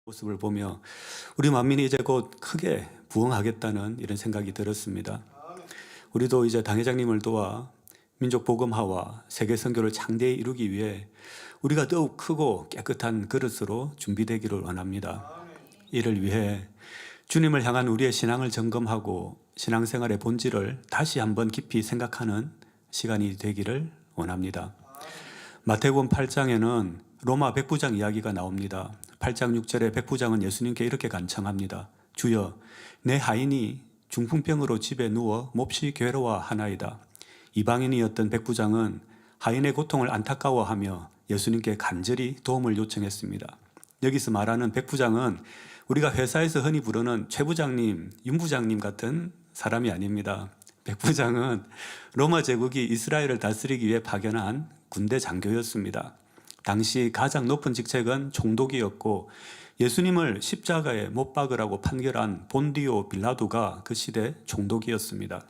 모습을 보며 우리 만민이 이제 곧 크게 부흥하겠다는 이런 생각이 들었습니다. 우리도 이제 당회장님을 도와 민족 복음화와 세계 선교를 장대히 이루기 위해 우리가 더욱 크고 깨끗한 그릇으로 준비되기를 원합니다. 이를 위해 주님을 향한 우리의 신앙을 점검하고 신앙생활의 본질을 다시 한번 깊이 생각하는 시간이 되기를 원합니다. 마태복음 8장에는 로마 백부장 이야기가 나옵니다. 8장 6절에 백부장은 예수님께 이렇게 간청합니다. 주여, 내 하인이 중풍병으로 집에 누워 몹시 괴로워하나이다. 이방인이었던 백부장은 하인의 고통을 안타까워하며 예수님께 간절히 도움을 요청했습니다. 여기서 말하는 백부장은 우리가 회사에서 흔히 부르는 최 부장님, 윤 부장님 같은 사람이 아닙니다. 백부장은 로마 제국이 이스라엘을 다스리기 위해 파견한 군대 장교였습니다. 당시 가장 높은 직책은 총독이었고 예수님을 십자가에 못 박으라고 판결한 본디오 빌라도가 그 시대 총독이었습니다.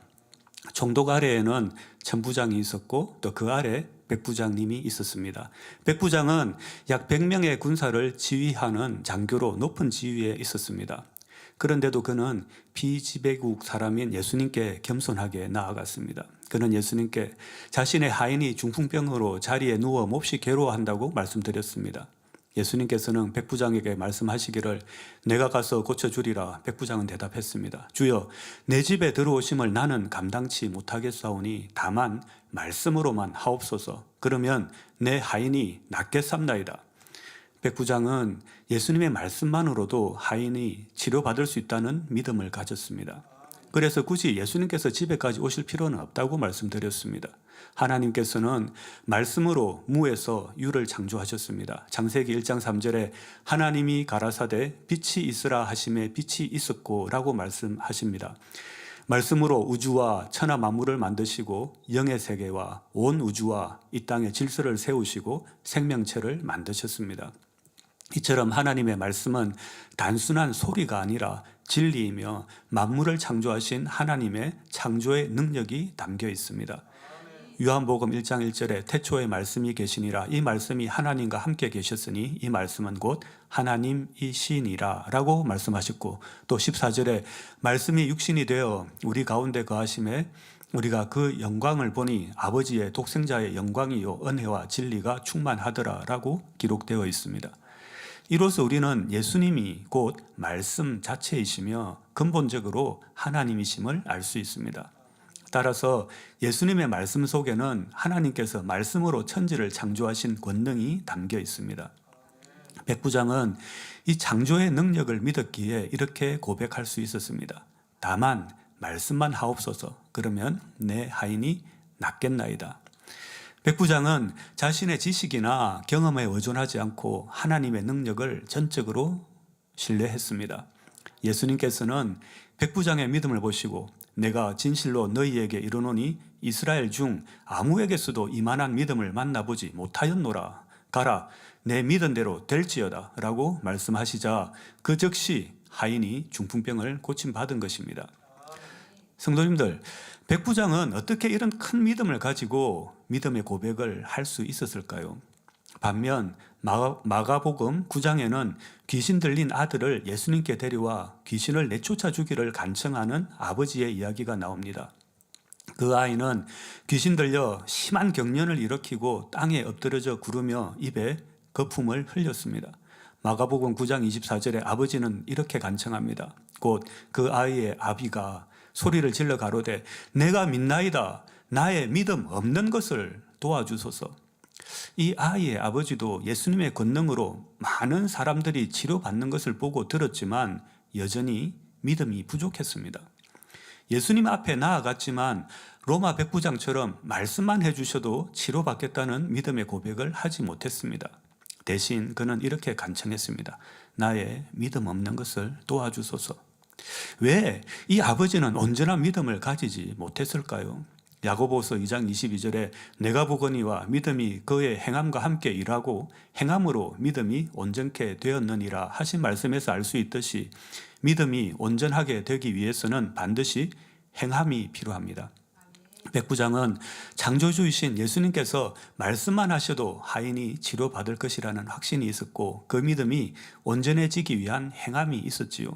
총독 아래에는 천부장이 있었고 또 그 아래 백부장님이 있었습니다. 백부장은 약 100명의 군사를 지휘하는 장교로 높은 지위에 있었습니다. 그런데도 그는 비지배국 사람인 예수님께 겸손하게 나아갔습니다. 그는 예수님께 자신의 하인이 중풍병으로 자리에 누워 몹시 괴로워한다고 말씀드렸습니다. 예수님께서는 백부장에게 말씀하시기를 내가 가서 고쳐주리라. 백부장은 대답했습니다. 주여, 내 집에 들어오심을 나는 감당치 못하겠사오니 다만 말씀으로만 하옵소서. 그러면 내 하인이 낫겠삼나이다. 백부장은 예수님의 말씀만으로도 하인이 치료받을 수 있다는 믿음을 가졌습니다. 그래서 굳이 예수님께서 집에까지 오실 필요는 없다고 말씀드렸습니다. 하나님께서는 말씀으로 무에서 유를 창조하셨습니다. 창세기 1장 3절에 하나님이 가라사대 빛이 있으라 하심에 빛이 있었고 라고 말씀하십니다. 말씀으로 우주와 천하 만물을 만드시고 영의 세계와 온 우주와 이 땅의 질서를 세우시고 생명체를 만드셨습니다. 이처럼 하나님의 말씀은 단순한 소리가 아니라 진리이며 만물을 창조하신 하나님의 창조의 능력이 담겨 있습니다. 요한복음 1장 1절에 태초에 말씀이 계시니라. 이 말씀이 하나님과 함께 계셨으니 이 말씀은 곧 하나님이시니라 라고 말씀하셨고, 또 14절에 말씀이 육신이 되어 우리 가운데 거하심에 우리가 그 영광을 보니 아버지의 독생자의 영광이요 은혜와 진리가 충만하더라 라고 기록되어 있습니다. 이로써 우리는 예수님이 곧 말씀 자체이시며 근본적으로 하나님이심을 알 수 있습니다. 따라서 예수님의 말씀 속에는 하나님께서 말씀으로 천지를 창조하신 권능이 담겨 있습니다. 백부장은 이 창조의 능력을 믿었기에 이렇게 고백할 수 있었습니다. 다만 말씀만 하옵소서. 그러면 내 하인이 낫겠나이다. 백부장은 자신의 지식이나 경험에 의존하지 않고 하나님의 능력을 전적으로 신뢰했습니다. 예수님께서는 백부장의 믿음을 보시고 내가 진실로 너희에게 이르노니 이스라엘 중 아무에게서도 이만한 믿음을 만나보지 못하였노라. 가라, 내 믿은 대로 될지어다 라고 말씀하시자 그 즉시 하인이 중풍병을 고침받은 것입니다. 성도님들, 백부장은 어떻게 이런 큰 믿음을 가지고 믿음의 고백을 할 수 있었을까요? 반면 마가복음 9장에는 귀신 들린 아들을 예수님께 데려와 귀신을 내쫓아 주기를 간청하는 아버지의 이야기가 나옵니다. 그 아이는 귀신 들려 심한 경련을 일으키고 땅에 엎드려져 구르며 입에 거품을 흘렸습니다. 마가복음 9장 24절에 아버지는 이렇게 간청합니다. 곧 그 아이의 아비가 소리를 질러 가로되 내가 믿나이다. 나의 믿음 없는 것을 도와주소서. 이 아이의 아버지도 예수님의 권능으로 많은 사람들이 치료받는 것을 보고 들었지만 여전히 믿음이 부족했습니다. 예수님 앞에 나아갔지만 로마 백부장처럼 말씀만 해주셔도 치료받겠다는 믿음의 고백을 하지 못했습니다. 대신 그는 이렇게 간청했습니다. 나의 믿음 없는 것을 도와주소서. 왜 이 아버지는 온전한 믿음을 가지지 못했을까요? 야고보서 2장 22절에 내가 보거니와 믿음이 그의 행함과 함께 일하고 행함으로 믿음이 온전케 되었느니라 하신 말씀에서 알 수 있듯이 믿음이 온전하게 되기 위해서는 반드시 행함이 필요합니다. 백부장은 창조주이신 예수님께서 말씀만 하셔도 하인이 치료받을 것이라는 확신이 있었고 그 믿음이 온전해지기 위한 행함이 있었지요.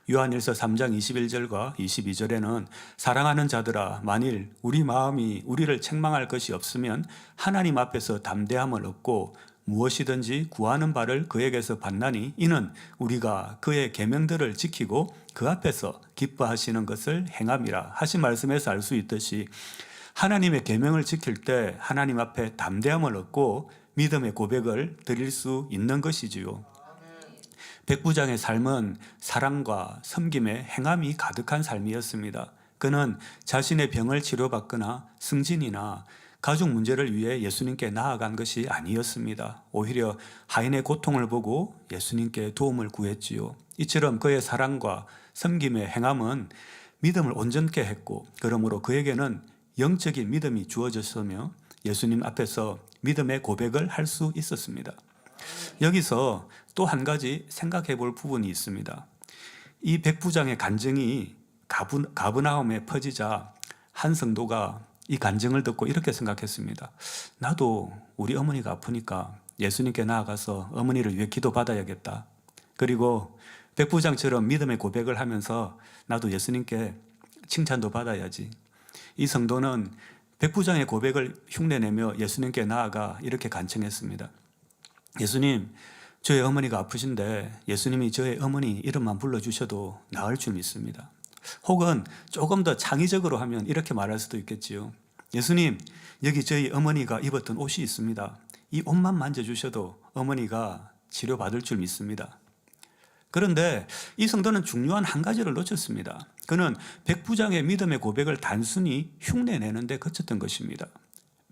요한일서 3장 21절과 22절에는 사랑하는 자들아 만일 우리 마음이 우리를 책망할 것이 없으면 하나님 앞에서 담대함을 얻고 무엇이든지 구하는 바를 그에게서 받나니 이는 우리가 그의 계명들을 지키고 그 앞에서 기뻐하시는 것을 행함이라 하신 말씀에서 알 수 있듯이 하나님의 계명을 지킬 때 하나님 앞에 담대함을 얻고 믿음의 고백을 드릴 수 있는 것이지요. 백부장의 삶은 사랑과 섬김의 행함이 가득한 삶이었습니다. 그는 자신의 병을 치료받거나 승진이나 가족 문제를 위해 예수님께 나아간 것이 아니었습니다. 오히려 하인의 고통을 보고 예수님께 도움을 구했지요. 이처럼 그의 사랑과 섬김의 행함은 믿음을 온전케 했고 그러므로 그에게는 영적인 믿음이 주어졌으며 예수님 앞에서 믿음의 고백을 할 수 있었습니다. 여기서 또 한 가지 생각해 볼 부분이 있습니다. 이 백부장의 간증이 가브나움에 퍼지자 한 성도가 이 간증을 듣고 이렇게 생각했습니다. 나도 우리 어머니가 아프니까 예수님께 나아가서 어머니를 위해 기도받아야겠다. 그리고 백부장처럼 믿음의 고백을 하면서 나도 예수님께 칭찬도 받아야지. 이 성도는 백부장의 고백을 흉내내며 예수님께 나아가 이렇게 간청했습니다. 예수님, 저의 어머니가 아프신데 예수님이 저의 어머니 이름만 불러주셔도 나을 줄 믿습니다. 혹은 조금 더 창의적으로 하면 이렇게 말할 수도 있겠지요. 예수님, 여기 저희 어머니가 입었던 옷이 있습니다. 이 옷만 만져주셔도 어머니가 치료받을 줄 믿습니다. 그런데 이 성도는 중요한 한 가지를 놓쳤습니다. 그는 백부장의 믿음의 고백을 단순히 흉내내는 데 그쳤던 것입니다.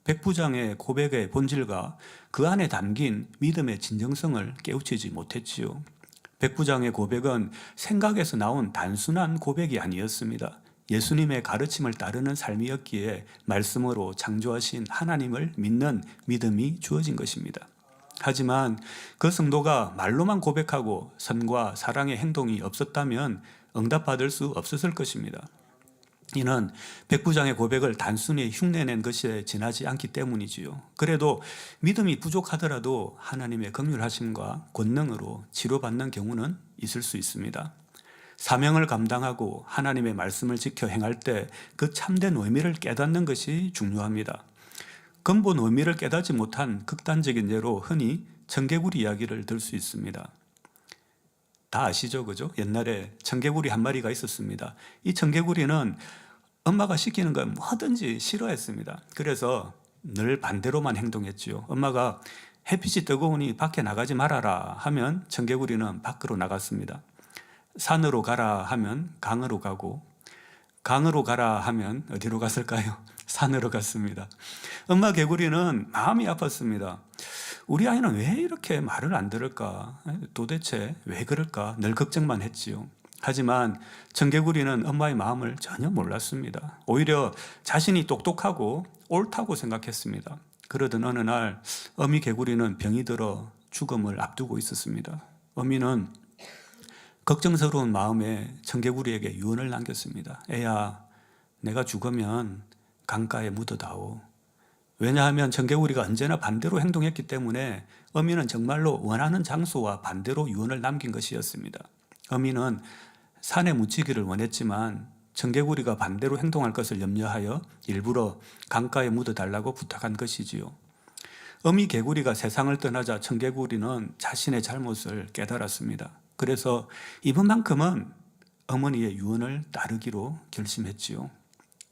백부장의 고백의 본질과 그 안에 담긴 믿음의 진정성을 깨우치지 못했지요. 백부장의 고백은 생각에서 나온 단순한 고백이 아니었습니다. 예수님의 가르침을 따르는 삶이었기에 말씀으로 창조하신 하나님을 믿는 믿음이 주어진 것입니다. 하지만 그 성도가 말로만 고백하고 선과 사랑의 행동이 없었다면 응답받을 수 없었을 것입니다. 이는 백부장의 고백을 단순히 흉내낸 것에 지나지 않기 때문이지요. 그래도 믿음이 부족하더라도 하나님의 긍휼하심과 권능으로 치료받는 경우는 있을 수 있습니다. 사명을 감당하고 하나님의 말씀을 지켜 행할 때 그 참된 의미를 깨닫는 것이 중요합니다. 근본 의미를 깨닫지 못한 극단적인 예로 흔히 청개구리 이야기를 들 수 있습니다. 다 아시죠? 그죠? 옛날에 청개구리 한 마리가 있었습니다. 이 청개구리는 엄마가 시키는 걸 뭐든지 싫어했습니다. 그래서 늘 반대로만 행동했지요. 엄마가 햇빛이 뜨거우니 밖에 나가지 말아라 하면 청개구리는 밖으로 나갔습니다. 산으로 가라 하면 강으로 가고 강으로 가라 하면 어디로 갔을까요? 산으로 갔습니다. 엄마 개구리는 마음이 아팠습니다. 우리 아이는 왜 이렇게 말을 안 들을까? 도대체 왜 그럴까? 늘 걱정만 했지요. 하지만 청개구리는 엄마의 마음을 전혀 몰랐습니다. 오히려 자신이 똑똑하고 옳다고 생각했습니다. 그러던 어느 날 어미 개구리는 병이 들어 죽음을 앞두고 있었습니다. 어미는 걱정스러운 마음에 청개구리에게 유언을 남겼습니다. 애야, 내가 죽으면 강가에 묻어다오. 왜냐하면 청개구리가 언제나 반대로 행동했기 때문에 어미는 정말로 원하는 장소와 반대로 유언을 남긴 것이었습니다. 어미는 산에 묻히기를 원했지만 청개구리가 반대로 행동할 것을 염려하여 일부러 강가에 묻어달라고 부탁한 것이지요. 어미 개구리가 세상을 떠나자 청개구리는 자신의 잘못을 깨달았습니다. 그래서 이번만큼은 어머니의 유언을 따르기로 결심했지요.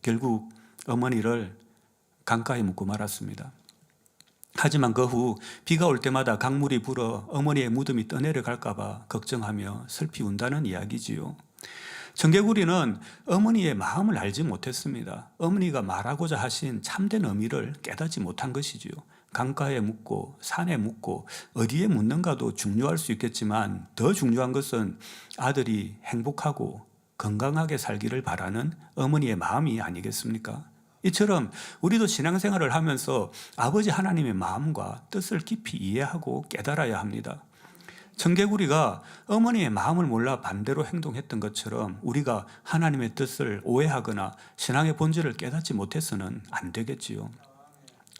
결국 어머니를 강가에 묻고 말았습니다. 하지만 그 후 비가 올 때마다 강물이 불어 어머니의 무덤이 떠내려갈까 봐 걱정하며 슬피 운다는 이야기지요. 청개구리는 어머니의 마음을 알지 못했습니다. 어머니가 말하고자 하신 참된 의미를 깨닫지 못한 것이지요. 강가에 묻고 산에 묻고 어디에 묻는가도 중요할 수 있겠지만 더 중요한 것은 아들이 행복하고 건강하게 살기를 바라는 어머니의 마음이 아니겠습니까? 이처럼 우리도 신앙생활을 하면서 아버지 하나님의 마음과 뜻을 깊이 이해하고 깨달아야 합니다. 청개구리가 어머니의 마음을 몰라 반대로 행동했던 것처럼 우리가 하나님의 뜻을 오해하거나 신앙의 본질을 깨닫지 못해서는 안 되겠지요.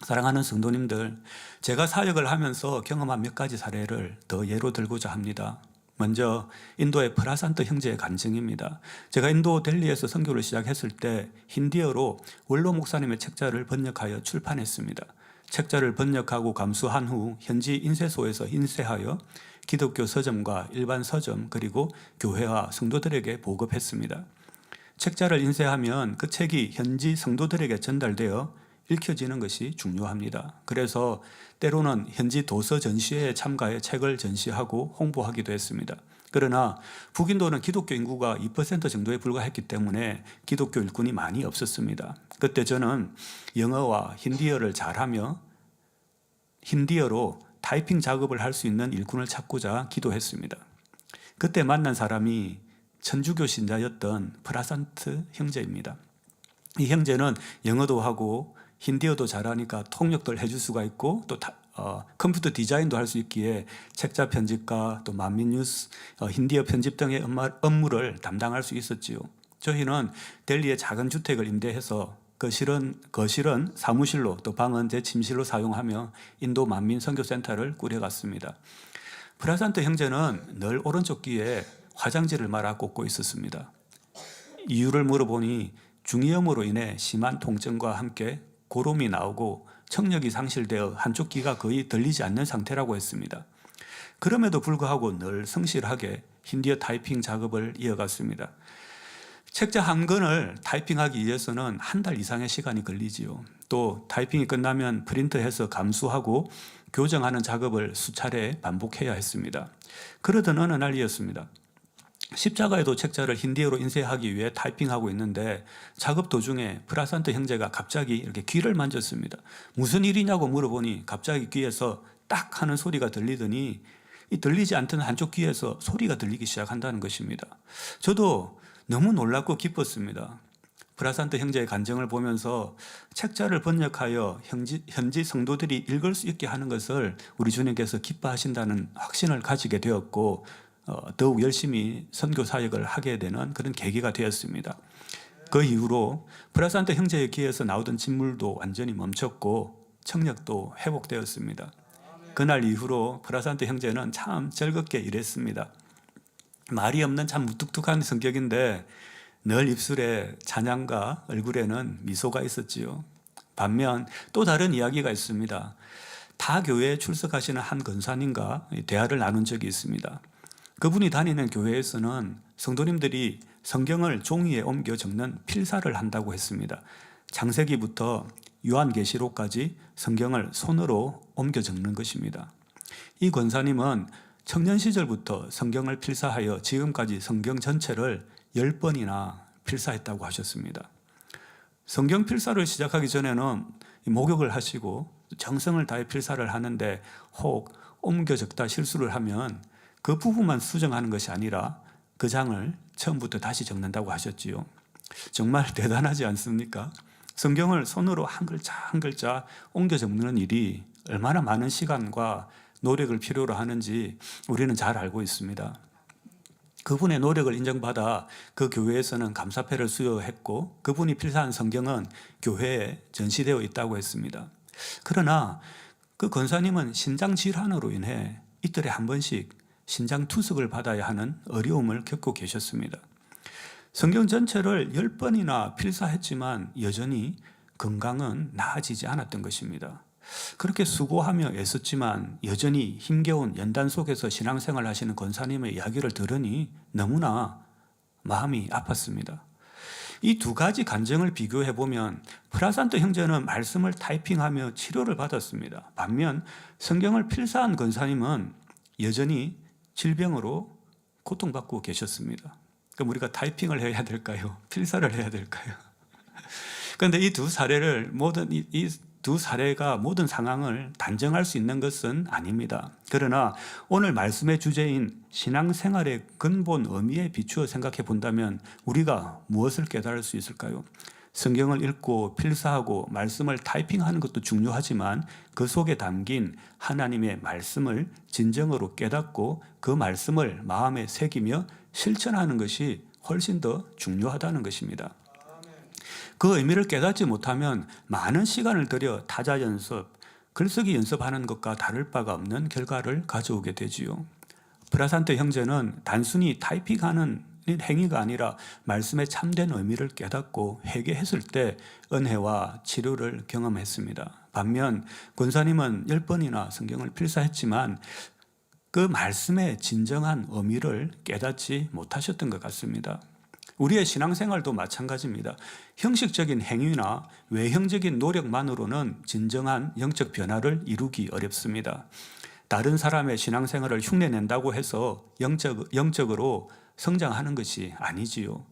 사랑하는 성도님들, 제가 사역을 하면서 경험한 몇 가지 사례를 더 예로 들고자 합니다. 먼저 인도의 프라산트 형제의 간증입니다. 제가 인도 델리에서 선교를 시작했을 때 힌디어로 원로 목사님의 책자를 번역하여 출판했습니다. 책자를 번역하고 감수한 후 현지 인쇄소에서 인쇄하여 기독교 서점과 일반 서점 그리고 교회와 성도들에게 보급했습니다. 책자를 인쇄하면 그 책이 현지 성도들에게 전달되어 읽혀지는 것이 중요합니다. 그래서 때로는 현지 도서 전시회에 참가해 책을 전시하고 홍보하기도 했습니다. 그러나 북인도는 기독교 인구가 2% 정도에 불과했기 때문에 기독교 일꾼이 많이 없었습니다. 그때 저는 영어와 힌디어를 잘하며 힌디어로 타이핑 작업을 할 수 있는 일꾼을 찾고자 기도했습니다. 그때 만난 사람이 천주교 신자였던 프라산트 형제입니다. 이 형제는 영어도 하고 힌디어도 잘하니까 통역도 해줄 수가 있고 또 컴퓨터 디자인도 할 수 있기에 책자 편집과 또 만민뉴스, 힌디어 편집 등의 업무를 담당할 수 있었지요. 저희는 델리의 작은 주택을 임대해서 거실은 사무실로 또 방은 제 침실로 사용하며 인도 만민 선교센터를 꾸려갔습니다. 프라산트 형제는 늘 오른쪽 귀에 화장지를 말아 꽂고 있었습니다. 이유를 물어보니 중이염으로 인해 심한 통증과 함께 고름이 나오고 청력이 상실되어 한쪽 귀가 거의 들리지 않는 상태라고 했습니다. 그럼에도 불구하고 늘 성실하게 힌디어 타이핑 작업을 이어갔습니다. 책자 한 권을 타이핑하기 위해서는 한 달 이상의 시간이 걸리지요. 또 타이핑이 끝나면 프린트해서 감수하고 교정하는 작업을 수차례 반복해야 했습니다. 그러던 어느 날이었습니다. 십자가에도 책자를 힌디어로 인쇄하기 위해 타이핑하고 있는데 작업 도중에 프라산트 형제가 갑자기 이렇게 귀를 만졌습니다. 무슨 일이냐고 물어보니 갑자기 귀에서 딱 하는 소리가 들리더니 이 들리지 않던 한쪽 귀에서 소리가 들리기 시작한다는 것입니다. 저도 너무 놀랍고 기뻤습니다. 프라산트 형제의 간증을 보면서 책자를 번역하여 현지 성도들이 읽을 수 있게 하는 것을 우리 주님께서 기뻐하신다는 확신을 가지게 되었고 더욱 열심히 선교 사역을 하게 되는 그런 계기가 되었습니다. 그 이후로 프라산트 형제의 귀에서 나오던 진물도 완전히 멈췄고 청력도 회복되었습니다. 그날 이후로 프라산트 형제는 참 즐겁게 일했습니다. 말이 없는 참 무뚝뚝한 성격인데 늘 입술에 찬양과 얼굴에는 미소가 있었지요. 반면 또 다른 이야기가 있습니다. 타 교회에 출석하시는 한 권사님과 대화를 나눈 적이 있습니다. 그분이 다니는 교회에서는 성도님들이 성경을 종이에 옮겨 적는 필사를 한다고 했습니다. 창세기부터 요한계시록까지 성경을 손으로 옮겨 적는 것입니다. 이 권사님은 청년 시절부터 성경을 필사하여 지금까지 성경 전체를 10번이나 필사했다고 하셨습니다. 성경 필사를 시작하기 전에는 목욕을 하시고 정성을 다해 필사를 하는데 혹 옮겨 적다 실수를 하면 그 부분만 수정하는 것이 아니라 그 장을 처음부터 다시 적는다고 하셨지요. 정말 대단하지 않습니까? 성경을 손으로 한 글자 한 글자 옮겨 적는 일이 얼마나 많은 시간과 노력을 필요로 하는지 우리는 잘 알고 있습니다. 그분의 노력을 인정받아 그 교회에서는 감사패를 수여했고 그분이 필사한 성경은 교회에 전시되어 있다고 했습니다. 그러나 그 권사님은 신장 질환으로 인해 이틀에 한 번씩 신장 투석을 받아야 하는 어려움을 겪고 계셨습니다. 성경 전체를 10번이나 필사했지만 여전히 건강은 나아지지 않았던 것입니다. 그렇게 수고하며 애썼지만 여전히 힘겨운 연단 속에서 신앙생활 하시는 권사님의 이야기를 들으니 너무나 마음이 아팠습니다. 이 두 가지 간증을 비교해 보면 프라산트 형제는 말씀을 타이핑하며 치료를 받았습니다. 반면 성경을 필사한 권사님은 여전히 질병으로 고통받고 계셨습니다. 그럼 우리가 타이핑을 해야 될까요? 필사를 해야 될까요? 그런데 이 두 사례가 모든 상황을 단정할 수 있는 것은 아닙니다. 그러나 오늘 말씀의 주제인 신앙생활의 근본 의미에 비추어 생각해 본다면 우리가 무엇을 깨달을 수 있을까요? 성경을 읽고 필사하고 말씀을 타이핑하는 것도 중요하지만 그 속에 담긴 하나님의 말씀을 진정으로 깨닫고 그 말씀을 마음에 새기며 실천하는 것이 훨씬 더 중요하다는 것입니다. 그 의미를 깨닫지 못하면 많은 시간을 들여 타자 연습, 글쓰기 연습하는 것과 다를 바가 없는 결과를 가져오게 되지요. 프라산테 형제는 단순히 타이핑하는 행위가 아니라 말씀의 참된 의미를 깨닫고 회개했을 때 은혜와 치료를 경험했습니다. 반면 권사님은 10번이나 성경을 필사했지만 그 말씀의 진정한 의미를 깨닫지 못하셨던 것 같습니다. 우리의 신앙생활도 마찬가지입니다. 형식적인 행위나 외형적인 노력만으로는 진정한 영적 변화를 이루기 어렵습니다. 다른 사람의 신앙생활을 흉내낸다고 해서 영적으로 성장하는 것이 아니지요.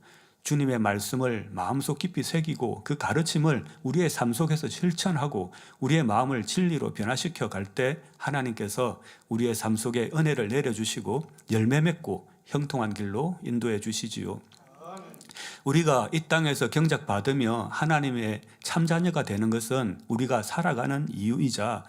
주님의 말씀을 마음속 깊이 새기고 그 가르침을 우리의 삶 속에서 실천하고 우리의 마음을 진리로 변화시켜 갈 때 하나님께서 우리의 삶 속에 은혜를 내려주시고 열매 맺고 형통한 길로 인도해 주시지요. 우리가 이 땅에서 경작받으며 하나님의 참자녀가 되는 것은 우리가 살아가는 이유이자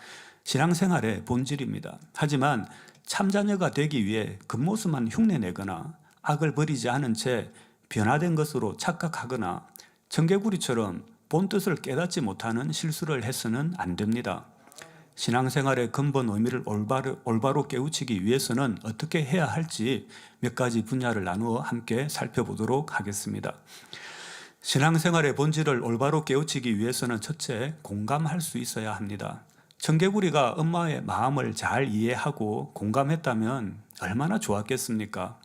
신앙생활의 본질입니다. 하지만 참자녀가 되기 위해 겉모습만 흉내내거나 악을 버리지 않은 채 변화된 것으로 착각하거나 청개구리처럼 본뜻을 깨닫지 못하는 실수를 해서는 안 됩니다. 신앙생활의 근본 의미를 올바로 깨우치기 위해서는 어떻게 해야 할지 몇 가지 분야를 나누어 함께 살펴보도록 하겠습니다. 신앙생활의 본질을 올바로 깨우치기 위해서는 첫째, 공감할 수 있어야 합니다. 청개구리가 엄마의 마음을 잘 이해하고 공감했다면 얼마나 좋았겠습니까?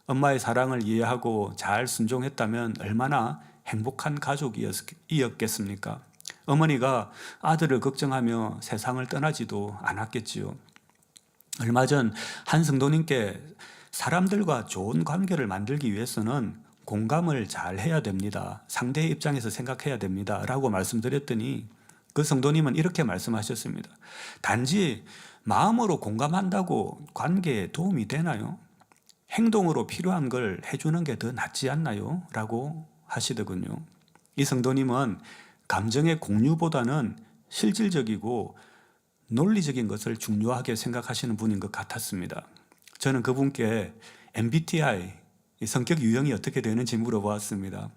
엄마의 사랑을 이해하고 잘 순종했다면 얼마나 행복한 가족이었겠습니까? 어머니가 아들을 걱정하며 세상을 떠나지도 않았겠지요. 얼마 전 한 성도님께 사람들과 좋은 관계를 만들기 위해서는 공감을 잘 해야 됩니다. 상대의 입장에서 생각해야 됩니다. 라고 말씀드렸더니 그 성도님은 이렇게 말씀하셨습니다. 단지 마음으로 공감한다고 관계에 도움이 되나요? 행동으로 필요한 걸 해주는 게 더 낫지 않나요? 라고 하시더군요. 이 성도님은 감정의 공유보다는 실질적이고 논리적인 것을 중요하게 생각하시는 분인 것 같았습니다. 저는 그분께 MBTI, 성격 유형이 어떻게 되는지 물어보았습니다.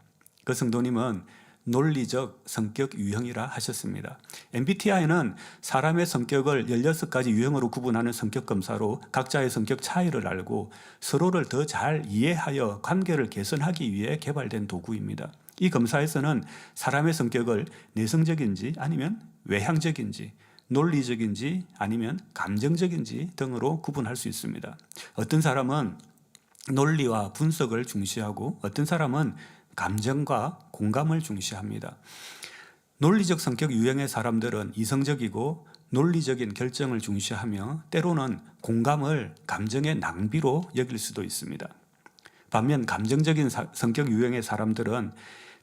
그 성도님은 논리적 성격 유형이라 하셨습니다. MBTI는 사람의 성격을 16가지 유형으로 구분하는 성격 검사로 각자의 성격 차이를 알고 서로를 더 잘 이해하여 관계를 개선하기 위해 개발된 도구입니다. 이 검사에서는 사람의 성격을 내성적인지 아니면 외향적인지, 논리적인지 아니면 감정적인지 등으로 구분할 수 있습니다. 어떤 사람은 논리와 분석을 중시하고 어떤 사람은 감정과 공감을 중시합니다. 논리적 성격 유형의 사람들은 이성적이고 논리적인 결정을 중시하며 때로는 공감을 감정의 낭비로 여길 수도 있습니다. 반면 감정적인 성격 유형의 사람들은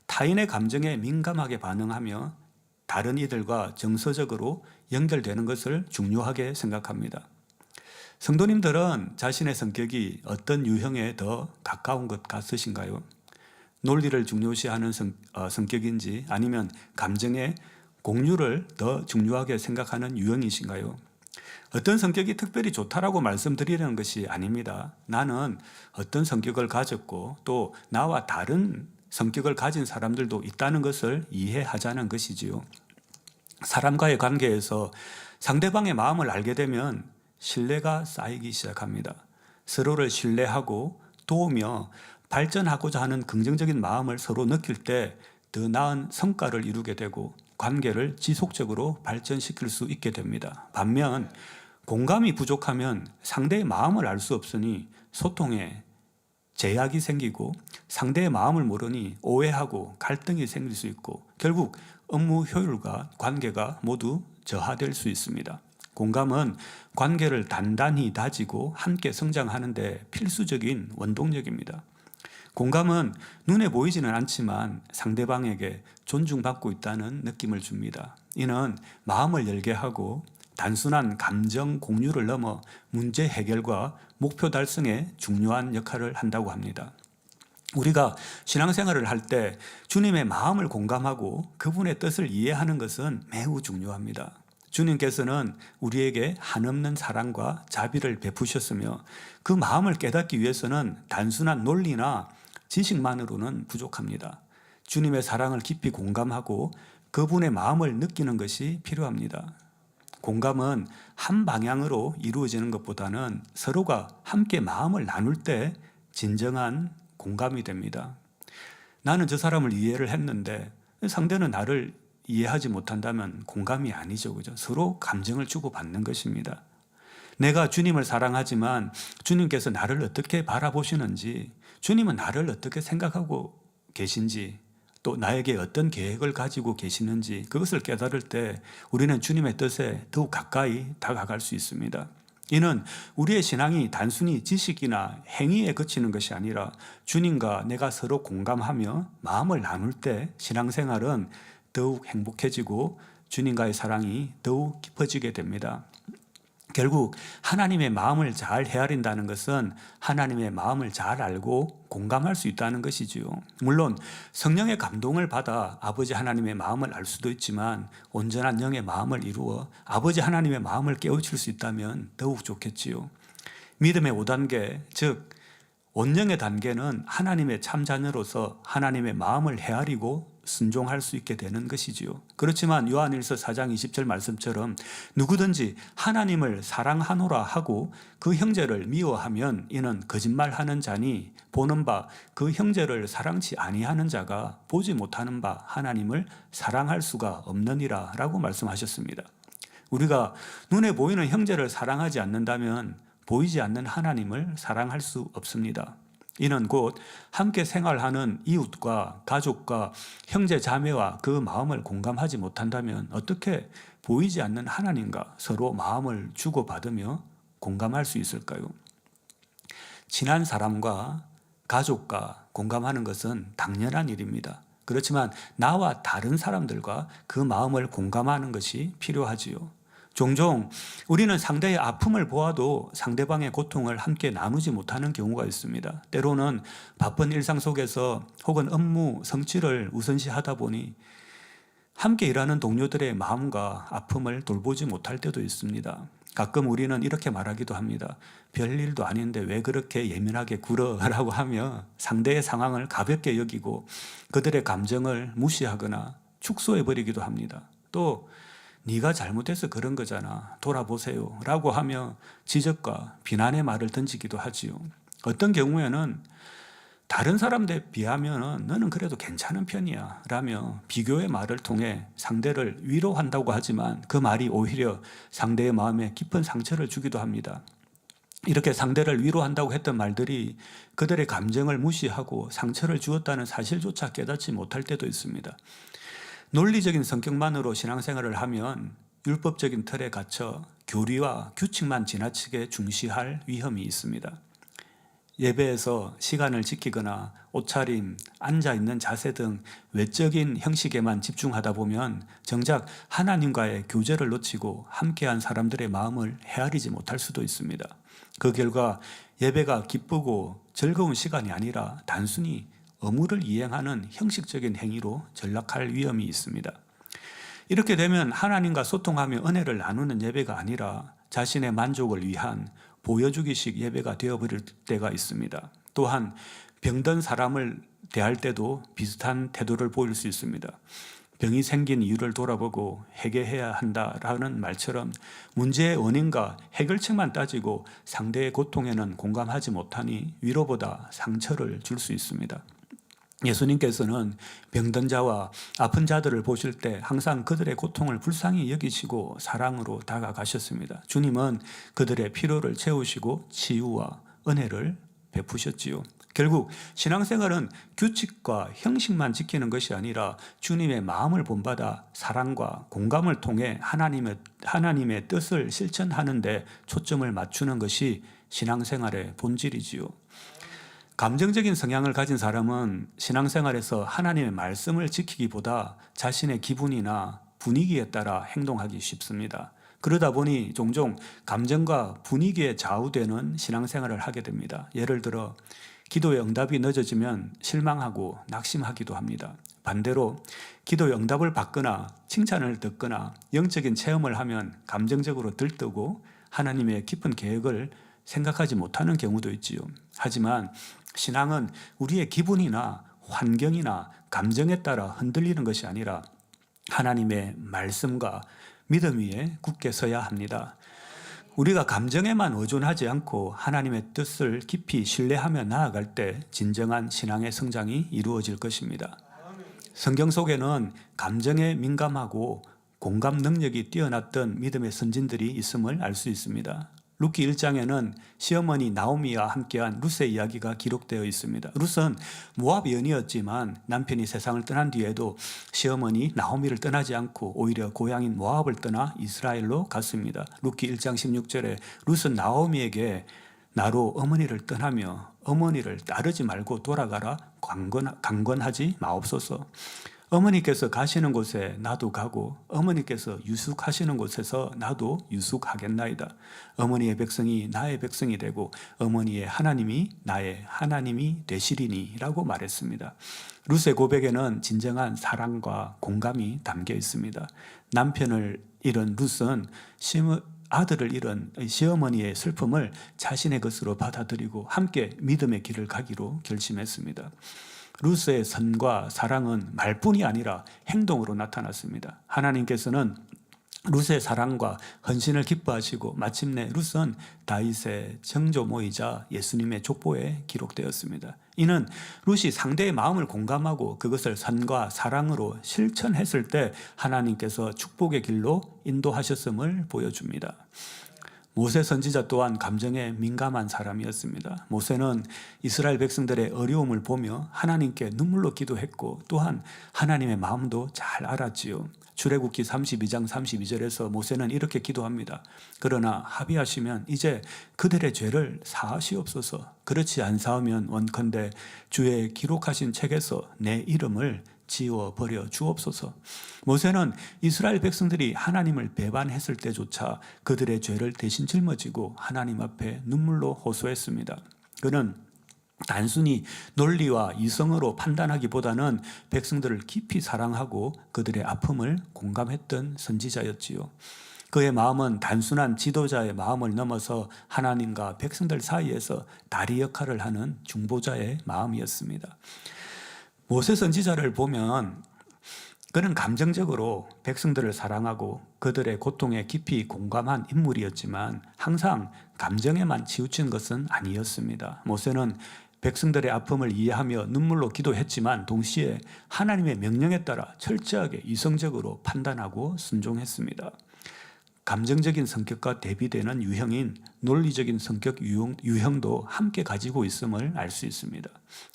타인의 감정에 민감하게 반응하며 다른 이들과 정서적으로 연결되는 것을 중요하게 생각합니다. 성도님들은 자신의 성격이 어떤 유형에 더 가까운 것 같으신가요? 논리를 중요시하는 성격인지 아니면 감정의 공유를 더 중요하게 생각하는 유형이신가요? 어떤 성격이 특별히 좋다라고 말씀드리려는 것이 아닙니다. 나는 어떤 성격을 가졌고 또 나와 다른 성격을 가진 사람들도 있다는 것을 이해하자는 것이지요. 사람과의 관계에서 상대방의 마음을 알게 되면 신뢰가 쌓이기 시작합니다. 서로를 신뢰하고 도우며 발전하고자 하는 긍정적인 마음을 서로 느낄 때 더 나은 성과를 이루게 되고 관계를 지속적으로 발전시킬 수 있게 됩니다. 반면 공감이 부족하면 상대의 마음을 알 수 없으니 소통에 제약이 생기고 상대의 마음을 모르니 오해하고 갈등이 생길 수 있고 결국 업무 효율과 관계가 모두 저하될 수 있습니다. 공감은 관계를 단단히 다지고 함께 성장하는 데 필수적인 원동력입니다. 공감은 눈에 보이지는 않지만 상대방에게 존중받고 있다는 느낌을 줍니다. 이는 마음을 열게 하고 단순한 감정 공유를 넘어 문제 해결과 목표 달성에 중요한 역할을 한다고 합니다. 우리가 신앙생활을 할 때 주님의 마음을 공감하고 그분의 뜻을 이해하는 것은 매우 중요합니다. 주님께서는 우리에게 한없는 사랑과 자비를 베푸셨으며 그 마음을 깨닫기 위해서는 단순한 논리나 지식만으로는 부족합니다. 주님의 사랑을 깊이 공감하고 그분의 마음을 느끼는 것이 필요합니다. 공감은 한 방향으로 이루어지는 것보다는 서로가 함께 마음을 나눌 때 진정한 공감이 됩니다. 나는 저 사람을 이해를 했는데 상대는 나를 이해하지 못한다면 공감이 아니죠. 그죠? 서로 감정을 주고받는 것입니다. 내가 주님을 사랑하지만 주님께서 나를 어떻게 바라보시는지, 주님은 나를 어떻게 생각하고 계신지, 또 나에게 어떤 계획을 가지고 계시는지 그것을 깨달을 때 우리는 주님의 뜻에 더욱 가까이 다가갈 수 있습니다. 이는 우리의 신앙이 단순히 지식이나 행위에 그치는 것이 아니라 주님과 내가 서로 공감하며 마음을 나눌 때 신앙생활은 더욱 행복해지고 주님과의 사랑이 더욱 깊어지게 됩니다. 결국 하나님의 마음을 잘 헤아린다는 것은 하나님의 마음을 잘 알고 공감할 수 있다는 것이지요. 물론 성령의 감동을 받아 아버지 하나님의 마음을 알 수도 있지만 온전한 영의 마음을 이루어 아버지 하나님의 마음을 깨우칠 수 있다면 더욱 좋겠지요. 믿음의 5단계, 즉 온영의 단계는 하나님의 참 자녀로서 하나님의 마음을 헤아리고 순종할 수 있게 되는 것이지요. 그렇지만 요한일서 4장 20절 말씀처럼 누구든지 하나님을 사랑하노라 하고 그 형제를 미워하면 이는 거짓말하는 자니 보는 바 그 형제를 사랑치 아니하는 자가 보지 못하는 바 하나님을 사랑할 수가 없느니라 라고 말씀하셨습니다. 우리가 눈에 보이는 형제를 사랑하지 않는다면 보이지 않는 하나님을 사랑할 수 없습니다. 이는 곧 함께 생활하는 이웃과 가족과 형제 자매와 그 마음을 공감하지 못한다면 어떻게 보이지 않는 하나님과 서로 마음을 주고받으며 공감할 수 있을까요? 친한 사람과 가족과 공감하는 것은 당연한 일입니다. 그렇지만 나와 다른 사람들과 그 마음을 공감하는 것이 필요하지요. 종종 우리는 상대의 아픔을 보아도 상대방의 고통을 함께 나누지 못하는 경우가 있습니다. 때로는 바쁜 일상 속에서 혹은 업무 성취를 우선시하다 보니 함께 일하는 동료들의 마음과 아픔을 돌보지 못할 때도 있습니다. 가끔 우리는 이렇게 말하기도 합니다. 별일도 아닌데 왜 그렇게 예민하게 굴어? 라고 하며 상대의 상황을 가볍게 여기고 그들의 감정을 무시하거나 축소해버리기도 합니다. 또 네가 잘못해서 그런 거잖아. 돌아보세요. 라고 하며 지적과 비난의 말을 던지기도 하지요. 어떤 경우에는 다른 사람들에 비하면 너는 그래도 괜찮은 편이야 라며 비교의 말을 통해 상대를 위로한다고 하지만 그 말이 오히려 상대의 마음에 깊은 상처를 주기도 합니다. 이렇게 상대를 위로한다고 했던 말들이 그들의 감정을 무시하고 상처를 주었다는 사실조차 깨닫지 못할 때도 있습니다. 논리적인 성격만으로 신앙생활을 하면 율법적인 틀에 갇혀 교리와 규칙만 지나치게 중시할 위험이 있습니다. 예배에서 시간을 지키거나 옷차림, 앉아있는 자세 등 외적인 형식에만 집중하다 보면 정작 하나님과의 교제를 놓치고 함께한 사람들의 마음을 헤아리지 못할 수도 있습니다. 그 결과 예배가 기쁘고 즐거운 시간이 아니라 단순히 의무를 이행하는 형식적인 행위로 전락할 위험이 있습니다. 이렇게 되면 하나님과 소통하며 은혜를 나누는 예배가 아니라 자신의 만족을 위한 보여주기식 예배가 되어버릴 때가 있습니다. 또한 병든 사람을 대할 때도 비슷한 태도를 보일 수 있습니다. 병이 생긴 이유를 돌아보고 해결해야 한다라는 말처럼 문제의 원인과 해결책만 따지고 상대의 고통에는 공감하지 못하니 위로보다 상처를 줄 수 있습니다. 예수님께서는 병든 자와 아픈 자들을 보실 때 항상 그들의 고통을 불쌍히 여기시고 사랑으로 다가가셨습니다. 주님은 그들의 피로를 채우시고 치유와 은혜를 베푸셨지요. 결국 신앙생활은 규칙과 형식만 지키는 것이 아니라 주님의 마음을 본받아 사랑과 공감을 통해 하나님의 뜻을 실천하는 데 초점을 맞추는 것이 신앙생활의 본질이지요. 감정적인 성향을 가진 사람은 신앙생활에서 하나님의 말씀을 지키기보다 자신의 기분이나 분위기에 따라 행동하기 쉽습니다. 그러다 보니 종종 감정과 분위기에 좌우되는 신앙생활을 하게 됩니다. 예를 들어 기도의 응답이 늦어지면 실망하고 낙심하기도 합니다. 반대로 기도의 응답을 받거나 칭찬을 듣거나 영적인 체험을 하면 감정적으로 들뜨고 하나님의 깊은 계획을 생각하지 못하는 경우도 있지요. 하지만 신앙은 우리의 기분이나 환경이나 감정에 따라 흔들리는 것이 아니라 하나님의 말씀과 믿음 위에 굳게 서야 합니다. 우리가 감정에만 의존하지 않고 하나님의 뜻을 깊이 신뢰하며 나아갈 때 진정한 신앙의 성장이 이루어질 것입니다. 성경 속에는 감정에 민감하고 공감 능력이 뛰어났던 믿음의 선진들이 있음을 알 수 있습니다. 룻기 1장에는 시어머니 나오미와 함께한 룻의 이야기가 기록되어 있습니다. 룻은 모압 여인이었지만 남편이 세상을 떠난 뒤에도 시어머니 나오미를 떠나지 않고 오히려 고향인 모압을 떠나 이스라엘로 갔습니다. 룻기 1장 16절에 룻은 나오미에게 나로 어머니를 떠나며 어머니를 따르지 말고 돌아가라 강권하지 마옵소서. 어머니께서 가시는 곳에 나도 가고 어머니께서 유숙하시는 곳에서 나도 유숙하겠나이다. 어머니의 백성이 나의 백성이 되고 어머니의 하나님이 나의 하나님이 되시리니 라고 말했습니다. 룻의 고백에는 진정한 사랑과 공감이 담겨 있습니다. 남편을 잃은 룻은 아들을 잃은 시어머니의 슬픔을 자신의 것으로 받아들이고 함께 믿음의 길을 가기로 결심했습니다. 룻의 선과 사랑은 말뿐이 아니라 행동으로 나타났습니다. 하나님께서는 룻의 사랑과 헌신을 기뻐하시고 마침내 룻은 다윗의 정조모이자 예수님의 족보에 기록되었습니다. 이는 룻이 상대의 마음을 공감하고 그것을 선과 사랑으로 실천했을 때 하나님께서 축복의 길로 인도하셨음을 보여줍니다. 모세 선지자 또한 감정에 민감한 사람이었습니다. 모세는 이스라엘 백성들의 어려움을 보며 하나님께 눈물로 기도했고 또한 하나님의 마음도 잘 알았지요. 출애굽기 32장 32절에서 모세는 이렇게 기도합니다. 그러나 합의하시면 이제 그들의 죄를 사하시옵소서. 그렇지 않사오면 원컨대 주의 기록하신 책에서 내 이름을 지워버려 주옵소서. 모세는 이스라엘 백성들이 하나님을 배반했을 때조차 그들의 죄를 대신 짊어지고 하나님 앞에 눈물로 호소했습니다. 그는 단순히 논리와 이성으로 판단하기보다는 백성들을 깊이 사랑하고 그들의 아픔을 공감했던 선지자였지요. 그의 마음은 단순한 지도자의 마음을 넘어서 하나님과 백성들 사이에서 다리 역할을 하는 중보자의 마음이었습니다. 모세 선지자를 보면 그는 감정적으로 백성들을 사랑하고 그들의 고통에 깊이 공감한 인물이었지만 항상 감정에만 치우친 것은 아니었습니다. 모세는 백성들의 아픔을 이해하며 눈물로 기도했지만 동시에 하나님의 명령에 따라 철저하게 이성적으로 판단하고 순종했습니다. 감정적인 성격과 대비되는 유형인 논리적인 성격 유형도 함께 가지고 있음을 알 수 있습니다.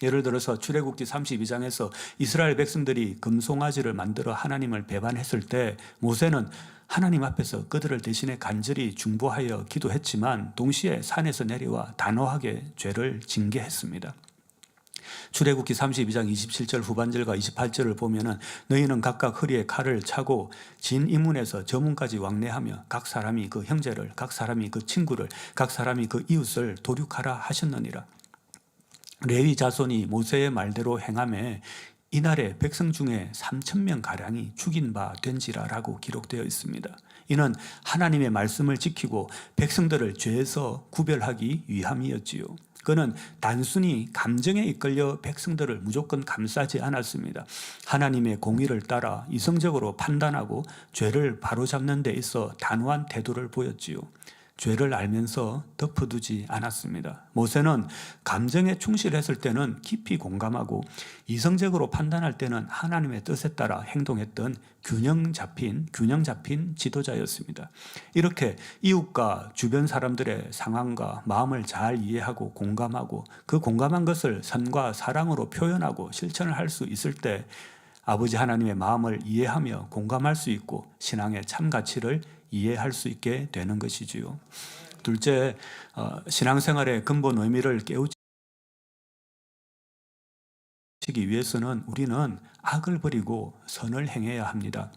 예를 들어서 출애굽기 32장에서 이스라엘 백성들이 금송아지를 만들어 하나님을 배반했을 때 모세는 하나님 앞에서 그들을 대신해 간절히 중보하여 기도했지만 동시에 산에서 내려와 단호하게 죄를 징계했습니다. 출애굽기 32장 27절 후반절과 28절을 보면은 너희는 각각 허리에 칼을 차고 진 이문에서 저 문까지 왕래하며 각 사람이 그 형제를, 각 사람이 그 친구를, 각 사람이 그 이웃을 도륙하라 하셨느니라. 레위 자손이 모세의 말대로 행하매 이날에 백성 중에 3,000명 가량이 죽인 바 된지라라고 기록되어 있습니다. 이는 하나님의 말씀을 지키고 백성들을 죄에서 구별하기 위함이었지요. 그는 단순히 감정에 이끌려 백성들을 무조건 감싸지 않았습니다. 하나님의 공의를 따라 이성적으로 판단하고 죄를 바로잡는 데 있어 단호한 태도를 보였지요. 죄를 알면서 덮어두지 않았습니다. 모세는 감정에 충실했을 때는 깊이 공감하고 이성적으로 판단할 때는 하나님의 뜻에 따라 행동했던 균형 잡힌 지도자였습니다. 이렇게 이웃과 주변 사람들의 상황과 마음을 잘 이해하고 공감하고 그 공감한 것을 선과 사랑으로 표현하고 실천을 할 수 있을 때 아버지 하나님의 마음을 이해하며 공감할 수 있고 신앙의 참 가치를 이해할 수 있게 되는 것이지요. 둘째, 신앙생활의 근본 의미를 깨우치기 위해서는 우리는 악을 버리고 선을 행해야 합니다.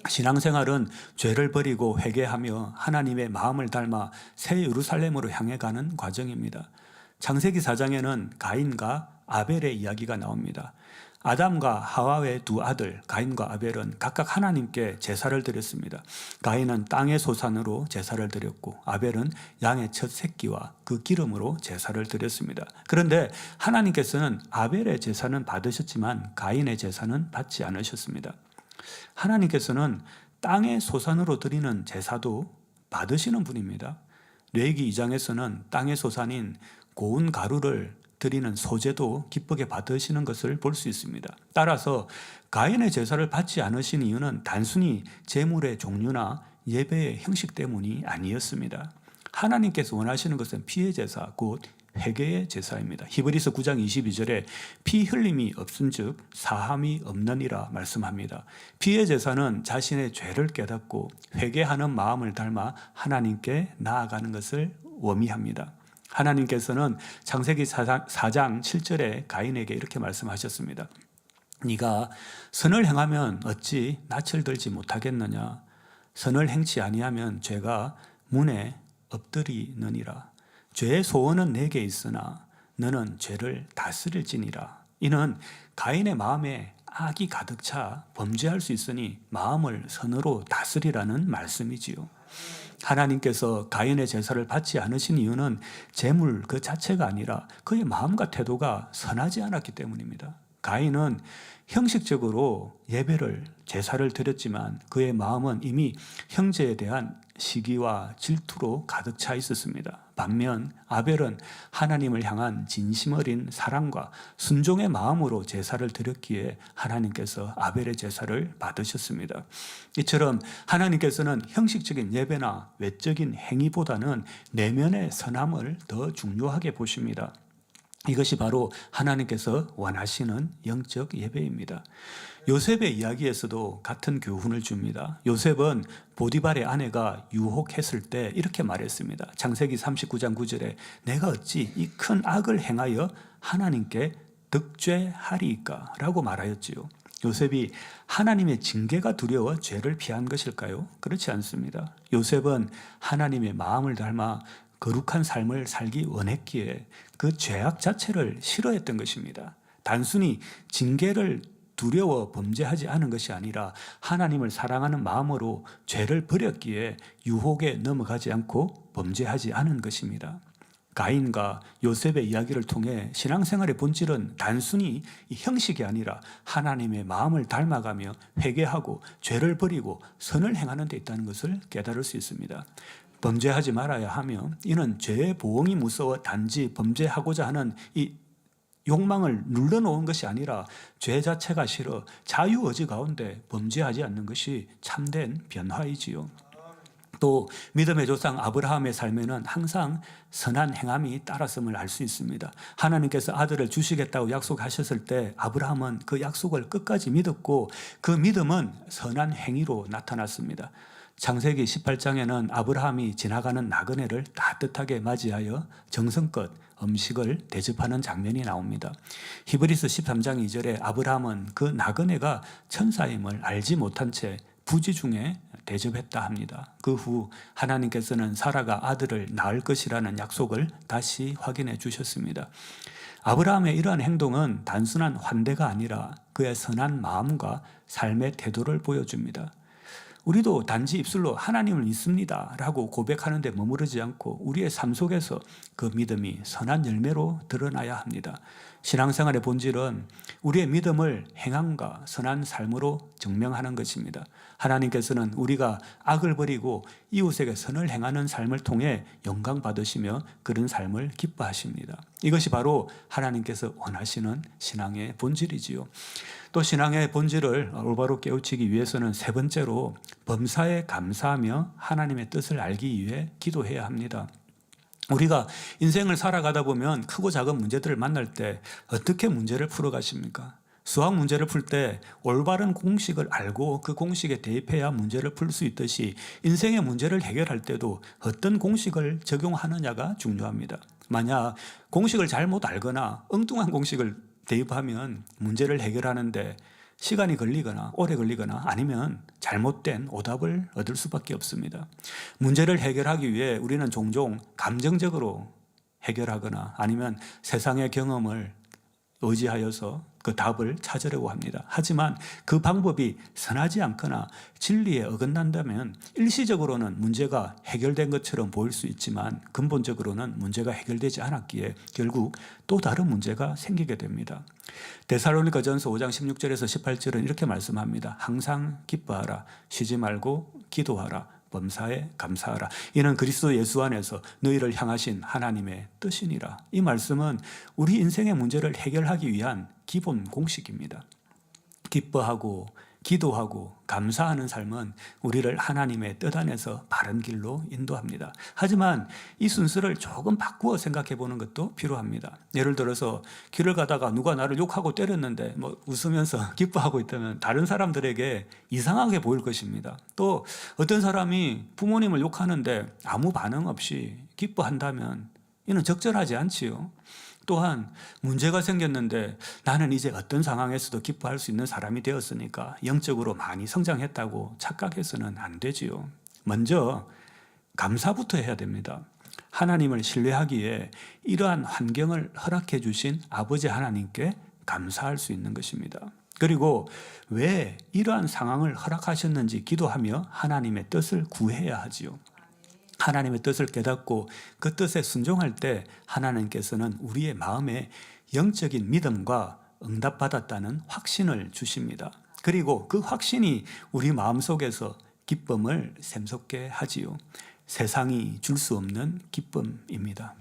신앙생활은 죄를 버리고 회개하며 하나님의 마음을 닮아 새 예루살렘으로 향해 가는 과정입니다. 창세기 4장에는 가인과 아벨의 이야기가 나옵니다. 아담과 하와의 두 아들 가인과 아벨은 각각 하나님께 제사를 드렸습니다. 가인은 땅의 소산으로 제사를 드렸고 아벨은 양의 첫 새끼와 그 기름으로 제사를 드렸습니다. 그런데 하나님께서는 아벨의 제사는 받으셨지만 가인의 제사는 받지 않으셨습니다. 하나님께서는 땅의 소산으로 드리는 제사도 받으시는 분입니다. 레위기 2장에서는 땅의 소산인 고운 가루를 드리는 소제도 기쁘게 받으시는 것을 볼 수 있습니다. 따라서 가인의 제사를 받지 않으신 이유는 단순히 제물의 종류나 예배의 형식 때문이 아니었습니다. 하나님께서 원하시는 것은 피의 제사, 곧 회개의 제사입니다. 히브리서 9장 22절에 피 흘림이 없은즉 사함이 없느니라 말씀합니다. 피의 제사는 자신의 죄를 깨닫고 회개하는 마음을 닮아 하나님께 나아가는 것을 의미합니다. 하나님께서는 창세기 4장 7절에 가인에게 이렇게 말씀하셨습니다. 네가 선을 행하면 어찌 낯을 들지 못하겠느냐. 선을 행치 아니하면 죄가 문에 엎드리느니라. 죄의 소원은 내게 있으나 너는 죄를 다스릴지니라. 이는 가인의 마음에 악이 가득 차 범죄할 수 있으니 마음을 선으로 다스리라는 말씀이지요. 하나님께서 가인의 제사를 받지 않으신 이유는 제물 그 자체가 아니라 그의 마음과 태도가 선하지 않았기 때문입니다. 가인은 형식적으로 예배를 제사를 드렸지만 그의 마음은 이미 형제에 대한 시기와 질투로 가득 차 있었습니다. 반면 아벨은 하나님을 향한 진심 어린 사랑과 순종의 마음으로 제사를 드렸기에 하나님께서 아벨의 제사를 받으셨습니다. 이처럼 하나님께서는 형식적인 예배나 외적인 행위보다는 내면의 선함을 더 중요하게 보십니다. 이것이 바로 하나님께서 원하시는 영적 예배입니다. 요셉의 이야기에서도 같은 교훈을 줍니다. 요셉은 보디발의 아내가 유혹했을 때 이렇게 말했습니다. 창세기 39장 9절에 내가 어찌 이 큰 악을 행하여 하나님께 득죄하리이까? 라고 말하였지요. 요셉이 하나님의 징계가 두려워 죄를 피한 것일까요? 그렇지 않습니다. 요셉은 하나님의 마음을 닮아 거룩한 삶을 살기 원했기에 그 죄악 자체를 싫어했던 것입니다. 단순히 징계를 두려워 범죄하지 않은 것이 아니라 하나님을 사랑하는 마음으로 죄를 버렸기에 유혹에 넘어가지 않고 범죄하지 않은 것입니다. 가인과 요셉의 이야기를 통해 신앙생활의 본질은 단순히 형식이 아니라 하나님의 마음을 닮아가며 회개하고 죄를 버리고 선을 행하는 데 있다는 것을 깨달을 수 있습니다. 범죄하지 말아야 하며 이는 죄의 보응이 무서워 단지 범죄하고자 하는 이 욕망을 눌러놓은 것이 아니라 죄 자체가 싫어 자유의지 가운데 범죄하지 않는 것이 참된 변화이지요. 또 믿음의 조상 아브라함의 삶에는 항상 선한 행함이 따랐음을 알 수 있습니다. 하나님께서 아들을 주시겠다고 약속하셨을 때 아브라함은 그 약속을 끝까지 믿었고 그 믿음은 선한 행위로 나타났습니다. 창세기 18장에는 아브라함이 지나가는 나그네를 따뜻하게 맞이하여 정성껏 음식을 대접하는 장면이 나옵니다. 히브리서 13장 2절에 아브라함은 그 나그네가 천사임을 알지 못한 채 부지 중에 대접했다 합니다. 그 후 하나님께서는 사라가 아들을 낳을 것이라는 약속을 다시 확인해 주셨습니다. 아브라함의 이러한 행동은 단순한 환대가 아니라 그의 선한 마음과 삶의 태도를 보여줍니다. 우리도 단지 입술로 하나님을 믿습니다 라고 고백하는 데 머무르지 않고 우리의 삶 속에서 그 믿음이 선한 열매로 드러나야 합니다. 신앙생활의 본질은 우리의 믿음을 행함과 선한 삶으로 증명하는 것입니다. 하나님께서는 우리가 악을 버리고 이웃에게 선을 행하는 삶을 통해 영광 받으시며 그런 삶을 기뻐하십니다. 이것이 바로 하나님께서 원하시는 신앙의 본질이지요. 또 신앙의 본질을 올바로 깨우치기 위해서는 세 번째로 범사에 감사하며 하나님의 뜻을 알기 위해 기도해야 합니다. 우리가 인생을 살아가다 보면 크고 작은 문제들을 만날 때 어떻게 문제를 풀어가십니까? 수학 문제를 풀 때 올바른 공식을 알고 그 공식에 대입해야 문제를 풀 수 있듯이 인생의 문제를 해결할 때도 어떤 공식을 적용하느냐가 중요합니다. 만약 공식을 잘못 알거나 엉뚱한 공식을 대입하면 문제를 해결하는데 시간이 걸리거나 오래 걸리거나 아니면 잘못된 오답을 얻을 수밖에 없습니다. 문제를 해결하기 위해 우리는 종종 감정적으로 해결하거나 아니면 세상의 경험을 의지하여서 그 답을 찾으려고 합니다. 하지만 그 방법이 선하지 않거나 진리에 어긋난다면 일시적으로는 문제가 해결된 것처럼 보일 수 있지만 근본적으로는 문제가 해결되지 않았기에 결국 또 다른 문제가 생기게 됩니다. 데살로니가전서 5장 16절에서 18절은 이렇게 말씀합니다. 항상 기뻐하라, 쉬지 말고 기도하라, 범사에 감사하라. 이는 그리스도 예수 안에서 너희를 향하신 하나님의 뜻이니라. 이 말씀은 우리 인생의 문제를 해결하기 위한 기본 공식입니다. 기뻐하고 기도하고 감사하는 삶은 우리를 하나님의 뜻 안에서 바른 길로 인도합니다. 하지만 이 순서를 조금 바꾸어 생각해 보는 것도 필요합니다. 예를 들어서 길을 가다가 누가 나를 욕하고 때렸는데 웃으면서 기뻐하고 있다면 다른 사람들에게 이상하게 보일 것입니다. 또 어떤 사람이 부모님을 욕하는데 아무 반응 없이 기뻐한다면 이는 적절하지 않지요. 또한 문제가 생겼는데 나는 이제 어떤 상황에서도 기뻐할 수 있는 사람이 되었으니까 영적으로 많이 성장했다고 착각해서는 안 되지요. 먼저 감사부터 해야 됩니다. 하나님을 신뢰하기에 이러한 환경을 허락해 주신 아버지 하나님께 감사할 수 있는 것입니다. 그리고 왜 이러한 상황을 허락하셨는지 기도하며 하나님의 뜻을 구해야 하지요. 하나님의 뜻을 깨닫고 그 뜻에 순종할 때 하나님께서는 우리의 마음에 영적인 믿음과 응답받았다는 확신을 주십니다. 그리고 그 확신이 우리 마음속에서 기쁨을 샘솟게 하지요. 세상이 줄 수 없는 기쁨입니다.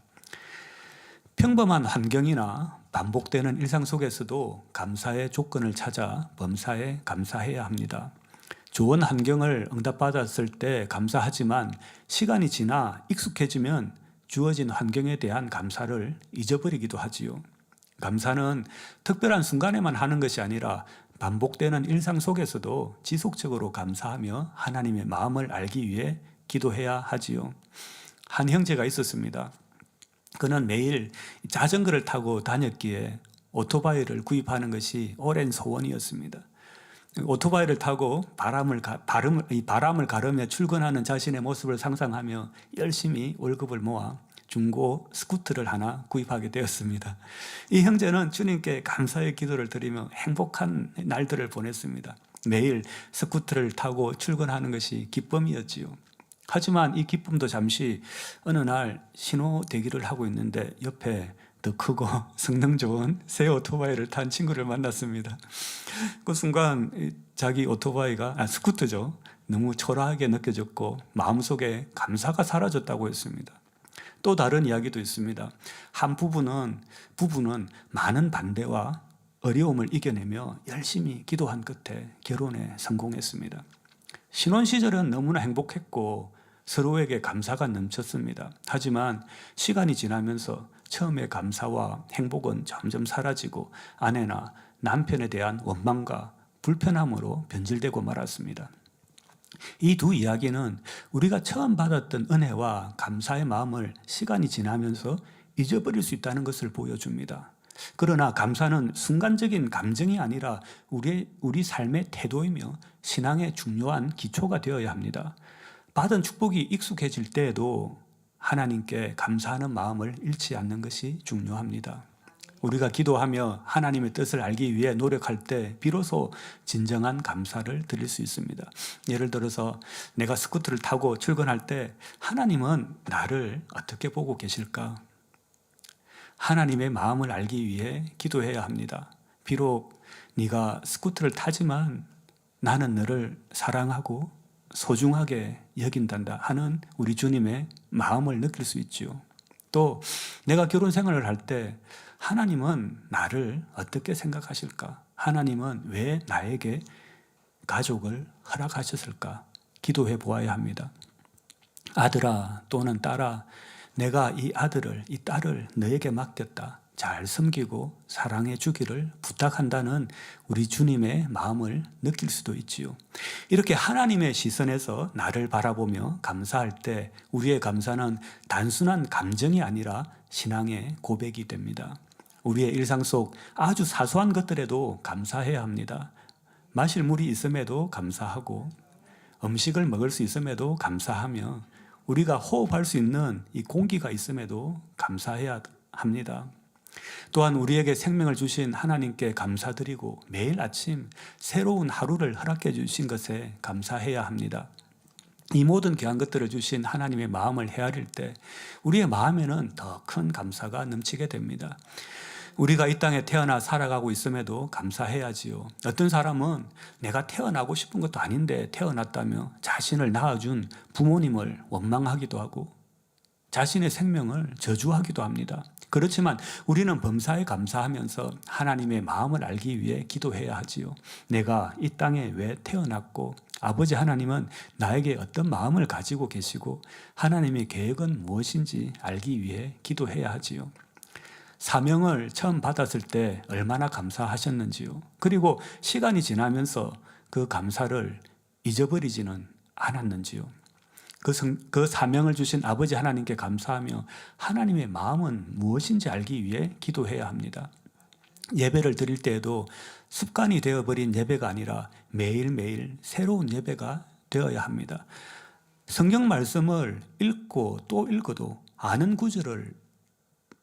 평범한 환경이나 반복되는 일상 속에서도 감사의 조건을 찾아 범사에 감사해야 합니다. 좋은 환경을 응답받았을 때 감사하지만 시간이 지나 익숙해지면 주어진 환경에 대한 감사를 잊어버리기도 하지요. 감사는 특별한 순간에만 하는 것이 아니라 반복되는 일상 속에서도 지속적으로 감사하며 하나님의 마음을 알기 위해 기도해야 하지요. 한 형제가 있었습니다. 그는 매일 자전거를 타고 다녔기에 오토바이를 구입하는 것이 오랜 소원이었습니다. 오토바이를 타고 바람을 가르며 출근하는 자신의 모습을 상상하며 열심히 월급을 모아 중고 스쿠터를 하나 구입하게 되었습니다. 이 형제는 주님께 감사의 기도를 드리며 행복한 날들을 보냈습니다. 매일 스쿠터를 타고 출근하는 것이 기쁨이었지요. 하지만 이 기쁨도 잠시 어느 날 신호 대기를 하고 있는데 옆에 더 크고 성능 좋은 새 오토바이를 탄 친구를 만났습니다. 그 순간 자기 스쿠터죠. 너무 초라하게 느껴졌고 마음속에 감사가 사라졌다고 했습니다. 또 다른 이야기도 있습니다. 한 부부는 많은 반대와 어려움을 이겨내며 열심히 기도한 끝에 결혼에 성공했습니다. 신혼 시절은 너무나 행복했고 서로에게 감사가 넘쳤습니다. 하지만 시간이 지나면서 처음의 감사와 행복은 점점 사라지고 아내나 남편에 대한 원망과 불편함으로 변질되고 말았습니다. 이 두 이야기는 우리가 처음 받았던 은혜와 감사의 마음을 시간이 지나면서 잊어버릴 수 있다는 것을 보여줍니다. 그러나 감사는 순간적인 감정이 아니라 우리 삶의 태도이며 신앙의 중요한 기초가 되어야 합니다. 받은 축복이 익숙해질 때에도 하나님께 감사하는 마음을 잃지 않는 것이 중요합니다. 우리가 기도하며 하나님의 뜻을 알기 위해 노력할 때 비로소 진정한 감사를 드릴 수 있습니다. 예를 들어서 내가 스쿠터를 타고 출근할 때 하나님은 나를 어떻게 보고 계실까? 하나님의 마음을 알기 위해 기도해야 합니다. 비록 네가 스쿠터를 타지만 나는 너를 사랑하고 소중하게 여긴단다 하는 우리 주님의 마음을 느낄 수 있지요. 또 내가 결혼 생활을 할 때 하나님은 나를 어떻게 생각하실까? 하나님은 왜 나에게 가족을 허락하셨을까? 기도해 보아야 합니다. 아들아 또는 딸아, 내가 이 아들을, 이 딸을 너에게 맡겼다. 잘 섬기고 사랑해 주기를 부탁한다는 우리 주님의 마음을 느낄 수도 있지요. 이렇게 하나님의 시선에서 나를 바라보며 감사할 때 우리의 감사는 단순한 감정이 아니라 신앙의 고백이 됩니다. 우리의 일상 속 아주 사소한 것들에도 감사해야 합니다. 마실 물이 있음에도 감사하고 음식을 먹을 수 있음에도 감사하며 우리가 호흡할 수 있는 이 공기가 있음에도 감사해야 합니다. 또한 우리에게 생명을 주신 하나님께 감사드리고 매일 아침 새로운 하루를 허락해 주신 것에 감사해야 합니다. 이 모든 귀한 것들을 주신 하나님의 마음을 헤아릴 때 우리의 마음에는 더 큰 감사가 넘치게 됩니다. 우리가 이 땅에 태어나 살아가고 있음에도 감사해야지요. 어떤 사람은 내가 태어나고 싶은 것도 아닌데 태어났다며 자신을 낳아준 부모님을 원망하기도 하고 자신의 생명을 저주하기도 합니다. 그렇지만 우리는 범사에 감사하면서 하나님의 마음을 알기 위해 기도해야 하지요. 내가 이 땅에 왜 태어났고 아버지 하나님은 나에게 어떤 마음을 가지고 계시고 하나님의 계획은 무엇인지 알기 위해 기도해야 하지요. 사명을 처음 받았을 때 얼마나 감사하셨는지요. 그리고 시간이 지나면서 그 감사를 잊어버리지는 않았는지요. 그 사명을 주신 아버지 하나님께 감사하며 하나님의 마음은 무엇인지 알기 위해 기도해야 합니다. 예배를 드릴 때에도 습관이 되어버린 예배가 아니라 매일매일 새로운 예배가 되어야 합니다. 성경 말씀을 읽고 또 읽어도 아는 구절을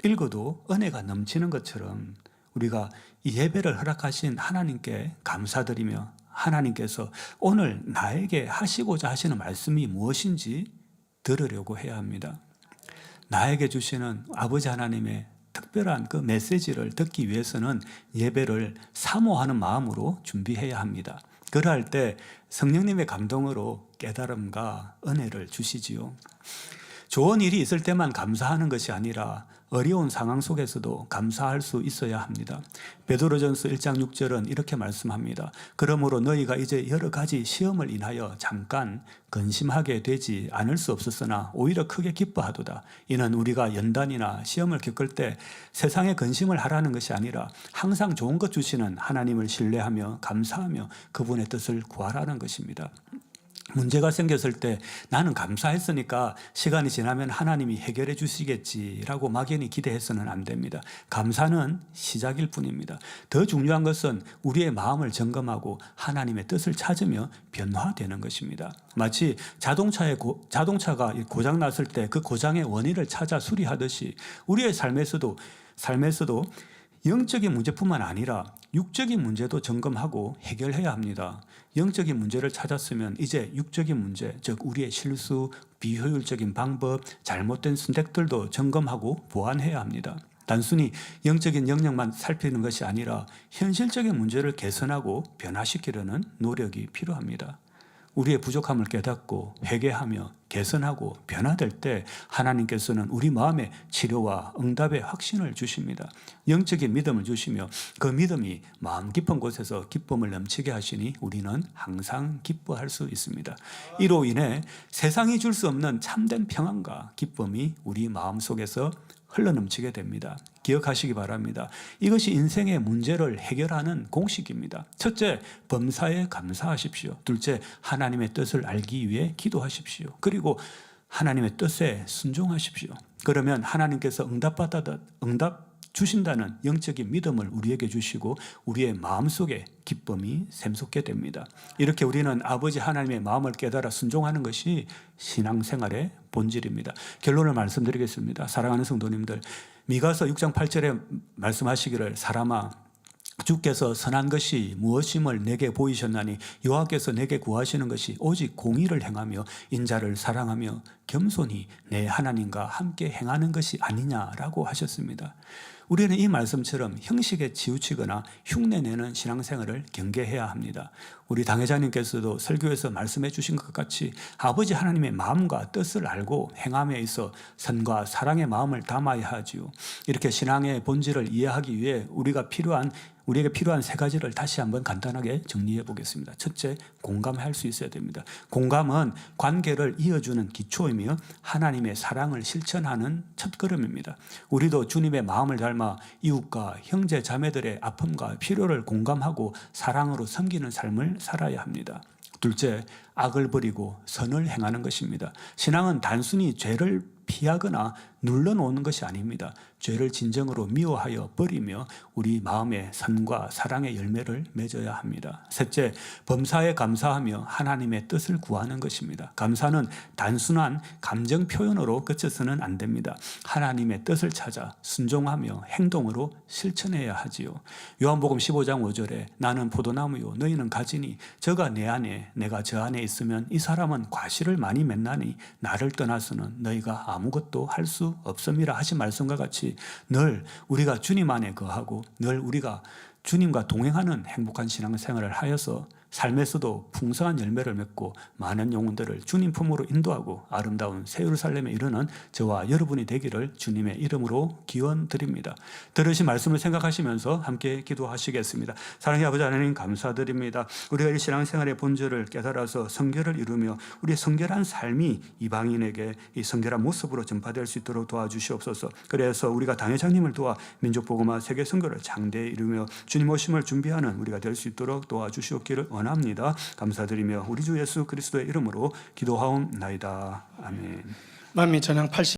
읽어도 은혜가 넘치는 것처럼 우리가 이 예배를 허락하신 하나님께 감사드리며 하나님께서 오늘 나에게 하시고자 하시는 말씀이 무엇인지 들으려고 해야 합니다. 나에게 주시는 아버지 하나님의 특별한 그 메시지를 듣기 위해서는 예배를 사모하는 마음으로 준비해야 합니다. 그러할 때 성령님의 감동으로 깨달음과 은혜를 주시지요. 좋은 일이 있을 때만 감사하는 것이 아니라 어려운 상황 속에서도 감사할 수 있어야 합니다. 베드로전서 1장 6절은 이렇게 말씀합니다. 그러므로 너희가 이제 여러 가지 시험을 인하여 잠깐 근심하게 되지 않을 수 없었으나 오히려 크게 기뻐하도다. 이는 우리가 연단이나 시험을 겪을 때 세상에 근심을 하라는 것이 아니라 항상 좋은 것 주시는 하나님을 신뢰하며 감사하며 그분의 뜻을 구하라는 것입니다. 문제가 생겼을 때 나는 감사했으니까 시간이 지나면 하나님이 해결해 주시겠지라고 막연히 기대해서는 안 됩니다. 감사는 시작일 뿐입니다. 더 중요한 것은 우리의 마음을 점검하고 하나님의 뜻을 찾으며 변화되는 것입니다. 마치 자동차가 고장 났을 때 그 고장의 원인을 찾아 수리하듯이 우리의 삶에서도 영적인 문제뿐만 아니라 육적인 문제도 점검하고 해결해야 합니다. 영적인 문제를 찾았으면 이제 육적인 문제, 즉 우리의 실수, 비효율적인 방법, 잘못된 선택들도 점검하고 보완해야 합니다. 단순히 영적인 영역만 살피는 것이 아니라 현실적인 문제를 개선하고 변화시키려는 노력이 필요합니다. 우리의 부족함을 깨닫고 회개하며 개선하고 변화될 때 하나님께서는 우리 마음에 치료와 응답의 확신을 주십니다. 영적인 믿음을 주시며 그 믿음이 마음 깊은 곳에서 기쁨을 넘치게 하시니 우리는 항상 기뻐할 수 있습니다. 이로 인해 세상이 줄 수 없는 참된 평안과 기쁨이 우리 마음속에서 흘러넘치게 됩니다. 기억하시기 바랍니다. 이것이 인생의 문제를 해결하는 공식입니다. 첫째, 범사에 감사하십시오. 둘째, 하나님의 뜻을 알기 위해 기도하십시오. 그리고 하나님의 뜻에 순종하십시오. 그러면 하나님께서 응답 주신다는 영적인 믿음을 우리에게 주시고 우리의 마음속에 기쁨이 샘솟게 됩니다. 이렇게 우리는 아버지 하나님의 마음을 깨달아 순종하는 것이 신앙생활의 본질입니다. 결론을 말씀드리겠습니다. 사랑하는 성도님들, 미가서 6장 8절에 말씀하시기를 사람아 주께서 선한 것이 무엇임을 내게 보이셨나니 여호와께서 내게 구하시는 것이 오직 공의를 행하며 인자를 사랑하며 겸손히 내 하나님과 함께 행하는 것이 아니냐라고 하셨습니다. 우리는 이 말씀처럼 형식에 치우치거나 흉내내는 신앙생활을 경계해야 합니다. 우리 당회장님께서도 설교에서 말씀해 주신 것 같이 아버지 하나님의 마음과 뜻을 알고 행함에 있어 선과 사랑의 마음을 담아야 하지요. 이렇게 신앙의 본질을 이해하기 위해 우리에게 필요한 세 가지를 다시 한번 간단하게 정리해 보겠습니다. 첫째, 공감할 수 있어야 됩니다. 공감은 관계를 이어주는 기초이며 하나님의 사랑을 실천하는 첫걸음입니다. 우리도 주님의 마음을 닮아 이웃과 형제 자매들의 아픔과 필요를 공감하고 사랑으로 섬기는 삶을 살아야 합니다. 둘째, 악을 버리고 선을 행하는 것입니다. 신앙은 단순히 죄를 피하거나 눌러놓는 것이 아닙니다. 죄를 진정으로 미워하여 버리며 우리 마음의 선과 사랑의 열매를 맺어야 합니다. 셋째, 범사에 감사하며 하나님의 뜻을 구하는 것입니다. 감사는 단순한 감정 표현으로 그쳐서는 안 됩니다. 하나님의 뜻을 찾아 순종하며 행동으로 실천해야 하지요. 요한복음 15장 5절에 나는 포도나무요 너희는 가지니 저가 내 안에 내가 저 안에 있으면 이 사람은 과실을 많이 맺나니 나를 떠나서는 너희가 아무것도 할 수 없음이라 하신 말씀과 같이 늘 우리가 주님 안에 거하고 늘 우리가 주님과 동행하는 행복한 신앙생활을 하여서 삶에서도 풍성한 열매를 맺고 많은 영혼들을 주님 품으로 인도하고 아름다운 새 예루살렘에 이르는 저와 여러분이 되기를 주님의 이름으로 기원드립니다. 들으신 말씀을 생각하시면서 함께 기도하시겠습니다. 사랑의 아버지 하나님 감사드립니다. 우리가 이 신앙생활의 본질을 깨달아서 성결을 이루며 우리의 성결한 삶이 이방인에게 이 성결한 모습으로 전파될 수 있도록 도와주시옵소서. 그래서 우리가 당회장님을 도와 민족복음화 세계선교를 장대히 이루며 주님 오심을 준비하는 우리가 될 수 있도록 도와주시옵기를 원합니다. 감사드리며 우리 주 예수 그리스도의 이름으로 기도하옵나이다. 아멘. 만미 전향 80